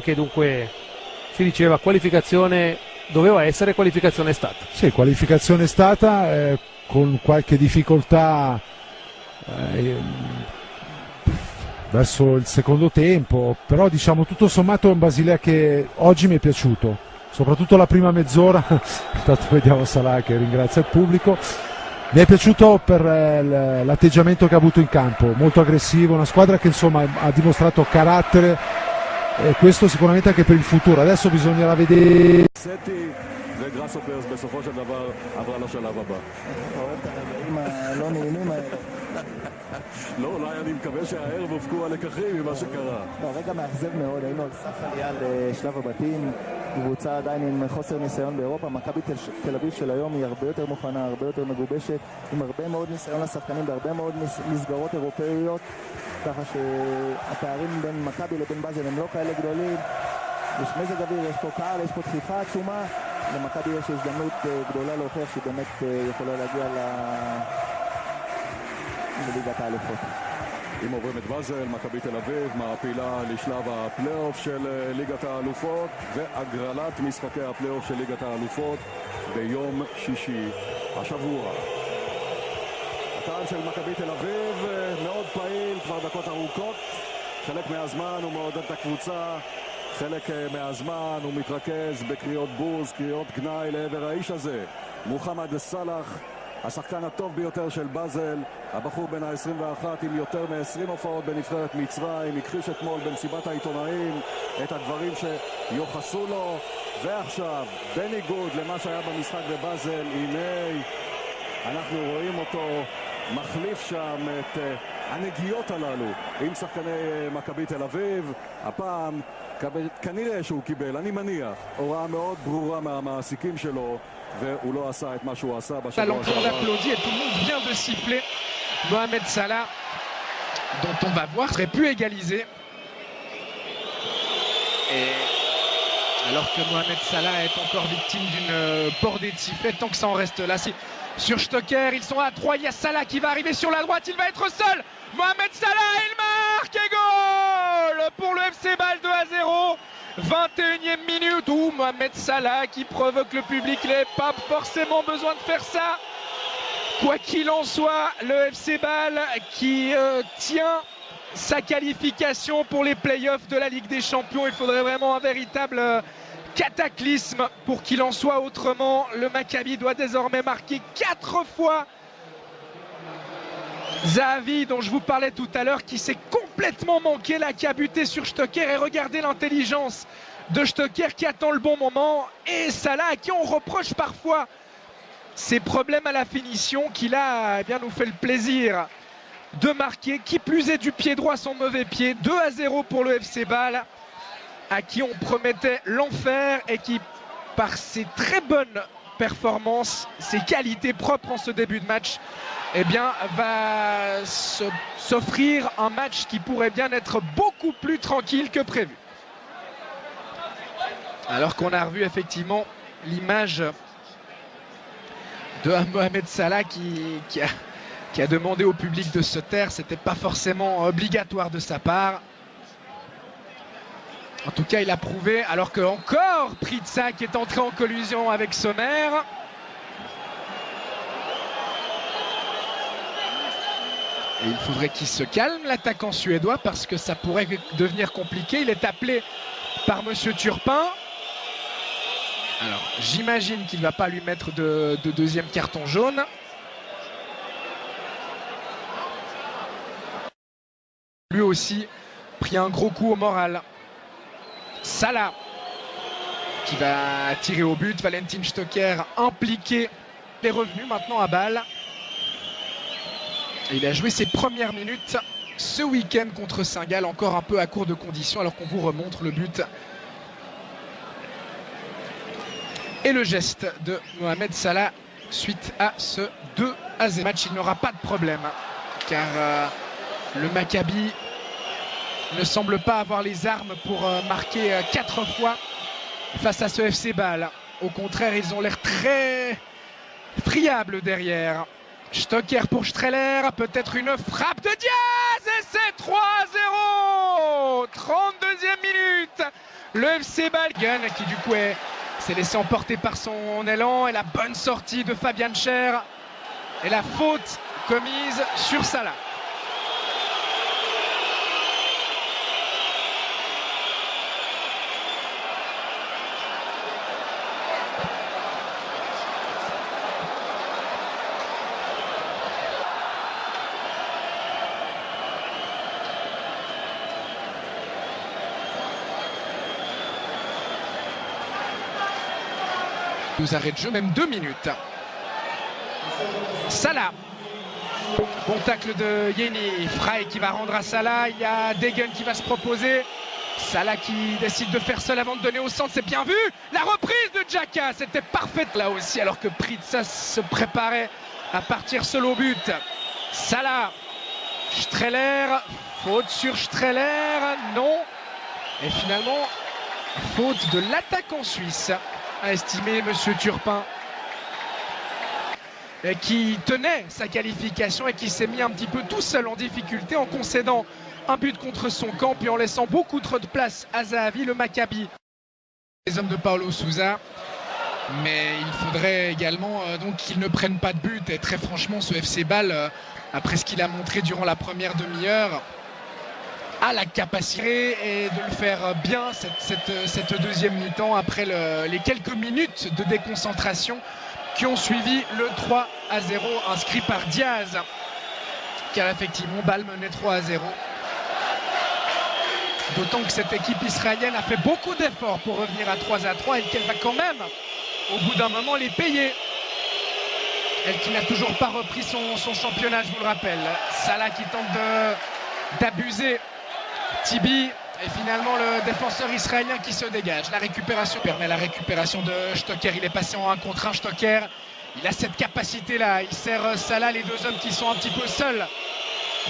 che dunque si diceva qualificazione doveva essere, qualificazione è stata. Sì, qualificazione è stata con qualche difficoltà verso il secondo tempo, però diciamo tutto sommato è un Basilea che oggi mi è piaciuto, soprattutto la prima mezz'ora. Intanto vediamo Salah che ringrazia il pubblico. Mi è piaciuto per l'atteggiamento che ha avuto in campo, molto aggressivo, una squadra che insomma ha dimostrato carattere, e questo sicuramente anche per il futuro. Adesso bisognerà vedere. וגראסהופרס בסופו של דבר עברה לשלב הבא. אתה אוהב את הרגעים הלא נעימים האלה. לא, אולי אני מקווה שהערב הופקו הלקחים ממה שקרה. לא, רגע מאכזב מאוד, היינו על סף עלייה לשלב הבתים, קבוצה עדיין עם חוסר ניסיון באירופה. מכבי תל אביב של היום היא הרבה יותר מוכנה, הרבה יותר מגובשת, עם הרבה מאוד ניסיון לשחקנים בהרבה מאוד מסגרות אירופאיות, ככה שהפערים בין מכבי לבין באזל הם לא כאלה גדולים. יש מזג אוויר, יש פה קהל, יש פה דחיפה עצומה. למכבי יש הזדמנות גדולה להוכיח שהיא באמת יכולה להגיע לליגת האלופות. אם עוברים את באזל, מכבי תל אביב מעפילה לשלב הפלייאוף של ליגת האלופות והגרלת משחקי הפלייאוף של ליגת האלופות ביום שישי השבוע. הקהל של מכבי תל אביב מאוד פעיל כבר דקות ארוכות, חלק מהזמן הוא מעודד את הקבוצה, חלק מהזמן הוא מתרכז בקריאות בוז, קריאות גנאי לעבר האיש הזה, מוחמד סלאח, השחקן הטוב ביותר של באזל, הבחור בן ה-21 עם יותר מ-20 הופעות בנבחרת מצרים, הכחיש אתמול במסיבת העיתונאים את הדברים שיוחסו לו, ועכשיו בניגוד למה שהיה במשחק בבאזל, הנה אנחנו רואים אותו מחליף שם את הנגיעות הללו עם שחקני מכבי תל אביב. הפעם כנראה שהוא קיבל, אני מניח, הוראה מאוד ברורה מהמעסיקים שלו, והוא לא עשה את מה שהוא עשה בשבוע שעבר. Tout le monde vient de siffler Mohamed Salah, dont on va voir serait pu égaliser. Et alors que Mohamed Salah est encore victime d'une bordée de sifflets, tant que ça en reste là, sur Stocker, ils sont à 3, il y a Salah qui va arriver sur la droite, il va être seul. Mohamed Salah, il marque et goal pour le FC Bâle 2-0. 21e minute où Mohamed Salah qui provoque le public, il n'avait pas forcément besoin de faire ça. Quoi qu'il en soit, le FC Bâle qui tient sa qualification pour les playoffs de la Ligue des Champions. Il faudrait vraiment un véritable cataclysme pour qu'il en soit autrement. Le Maccabi doit désormais marquer 4 fois. Zahavi, dont je vous parlais tout à l'heure, qui s'est complètement manqué là, qui a buté sur Stocker, et regardez l'intelligence de Stocker qui attend le bon moment, et Salah à qui on reproche parfois ses problèmes à la finition, qui là bien nous fait le plaisir de marquer, qui plus est du pied droit son mauvais pied. 2-0 pour le FC Bâle, à qui on promettait l'enfer et qui, par ses très bonnes performances, ses qualités propres en ce début de match, eh bien, va s'offrir un match qui pourrait bien être beaucoup plus tranquille que prévu. Alors qu'on a revu effectivement l'image de Mohamed Salah qui a demandé au public de se taire. C'était pas forcément obligatoire de sa part. En tout cas, il a prouvé, alors que encore Pritsa qui est entré en collision avec Sommer. Et il faudrait qu'il se calme, l'attaquant suédois, parce que ça pourrait devenir compliqué. Il est appelé par Monsieur Turpin. Alors, j'imagine qu'il ne va pas lui mettre de deuxième carton jaune. Lui aussi pris un gros coup au moral. Salah qui va tirer au but. Valentin Stocker impliqué. Il est revenu maintenant à Bâle. Et il a joué ses premières minutes ce week-end contre Saint-Gall, encore un peu à court de conditions, alors qu'on vous remontre le but et le geste de Mohamed Salah suite à ce 2-0 match. Il n'aura pas de problème, car le Maccabi ne semble pas avoir les armes pour marquer 4 fois face à ce FC Bâle. Au contraire, ils ont l'air très friables derrière. Stocker pour Streller, peut-être une frappe de Diaz, et c'est 3-0. 32e minute le FC Bâle. Gun qui du coup s'est laissé emporter par son élan et la bonne sortie de Fabian Schär et la faute commise sur Salah. Nous arrête de jeu, même 2 minutes. Salah. Bon tacle de Yeni. Frey qui va rendre à Salah. Il y a Degen qui va se proposer. Salah qui décide de faire seul avant de donner au centre. C'est bien vu. La reprise de Xhaka. C'était parfaite là aussi alors que Pritsas se préparait à partir seul au but. Salah. Streller. Faute sur Streller. Non. Et finalement, faute de l'attaquant suisse, a estimé Monsieur Turpin, qui tenait sa qualification et qui s'est mis un petit peu tout seul en difficulté en concédant un but contre son camp puis en laissant beaucoup trop de place à Zahavi, le Maccabi. Les hommes de Paulo Sousa, mais il faudrait également donc qu'ils ne prennent pas de but. Et très franchement, ce FC Bâle, après ce qu'il a montré durant la première demi-heure, a la capacité et de le faire bien cette deuxième mi-temps après les quelques minutes de déconcentration qui ont suivi le 3-0 inscrit par Diaz, car effectivement Bâle menait 3-0. D'autant que cette équipe israélienne a fait beaucoup d'efforts pour revenir à 3-3 et qu'elle va quand même au bout d'un moment les payer. Elle qui n'a toujours pas repris son championnat, je vous le rappelle. Salah qui tente d'abuser Tibi et finalement le défenseur israélien qui se dégage. La récupération permet la récupération de Stocker. Il est passé en 1 contre 1. Stocker, il a cette capacité là. Il sert Salah, les deux hommes qui sont un petit peu seuls.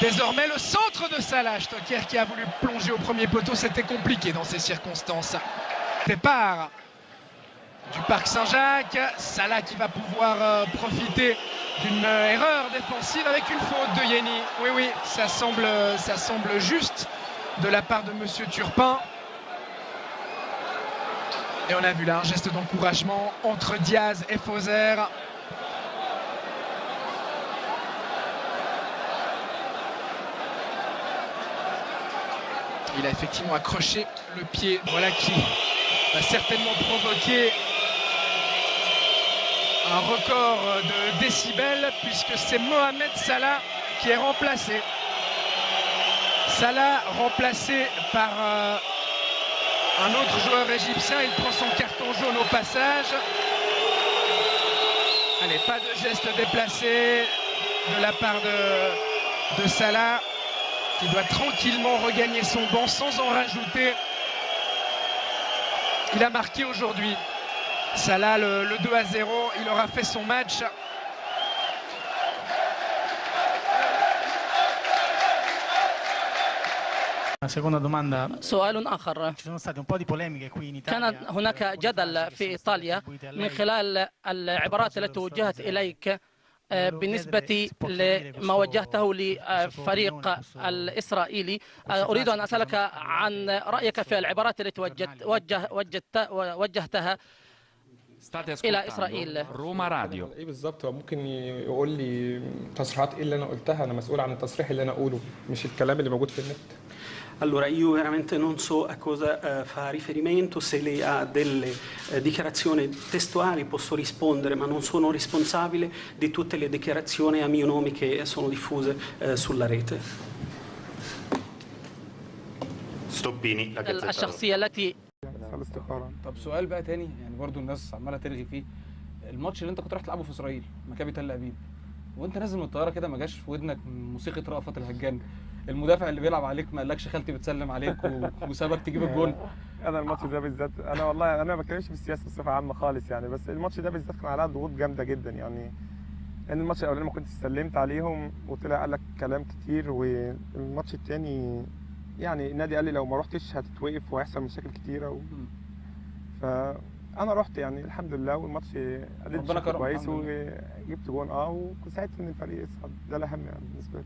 Désormais le centre de Salah. Stocker qui a voulu plonger au premier poteau. C'était compliqué dans ces circonstances. Départ du Parc Saint-Jacques. Salah qui va pouvoir profiter d'une erreur défensive avec une faute de Yeni. Oui, ça semble juste de la part de Monsieur Turpin. Et on a vu là un geste d'encouragement entre Diaz et Fauser. Il a effectivement accroché le pied. Voilà qui va certainement provoquer un record de décibels puisque c'est Mohamed Salah qui est remplacé. Salah remplacé par un autre joueur égyptien. Il prend son carton jaune au passage. Allez, pas de geste déplacé de la part de Salah qui doit tranquillement regagner son banc sans en rajouter. Il a marqué aujourd'hui. Salah le 2-0. Il aura fait son match. Seconda domanda. سؤال آخر. Ci sono state un po' di polemiche qui in كان Italia. هناك جدل في إيطاليا من خلال العبارات التي وجهت إليك بالنسبة لما وجهته لفريق الإسرائيلي. أريد أن أسألك عن رأيك في العبارات التي وجهتها إلى إسرائيل. روما راديو. ايه بالظبط؟ هو ممكن يقول لي تصريحات ايه اللي انا قلتها؟ انا مسؤول عن التصريح اللي انا اقوله مش الكلام اللي موجود في النت. Allora, io veramente non so a cosa fa riferimento, se lei ha delle dichiarazioni testuali posso rispondere, ma non sono responsabile di tutte le dichiarazioni a mio nome che sono diffuse sulla rete. ستوبيني الشخصية التي طب سؤال بقى تاني، يعني برضو الناس عماله ترغي فيه. الماتش اللي انت كنت رايح تلعبه في اسرائيل، مكابي تل ابيب، وانت نازل من الطياره كده ما جاش في ودنك موسيقى رأفت الهجان؟ المدافع اللي بيلعب عليك ما قالكش خالتي بتسلم عليك وسابك تجيب الجون؟ انا الماتش ده بالذات، انا والله انا ما بتكلمش في السياسه بصفه عامه خالص يعني، بس الماتش ده بالذات كان عليها ضغوط جامده جدا يعني. ان الماتش الاولاني ما كنتش سلمت عليهم وطلع قال لك كلام كتير، والماتش الثاني يعني النادي قال لي لو ما رحتش هتتوقف وهيحصل مشاكل كتيره فانا رحت يعني الحمد لله، والماتش اديت بشكل كويس وجبت جون وساعدت ان الفريق يصعد. ده الاهم يعني بالنسبه لي.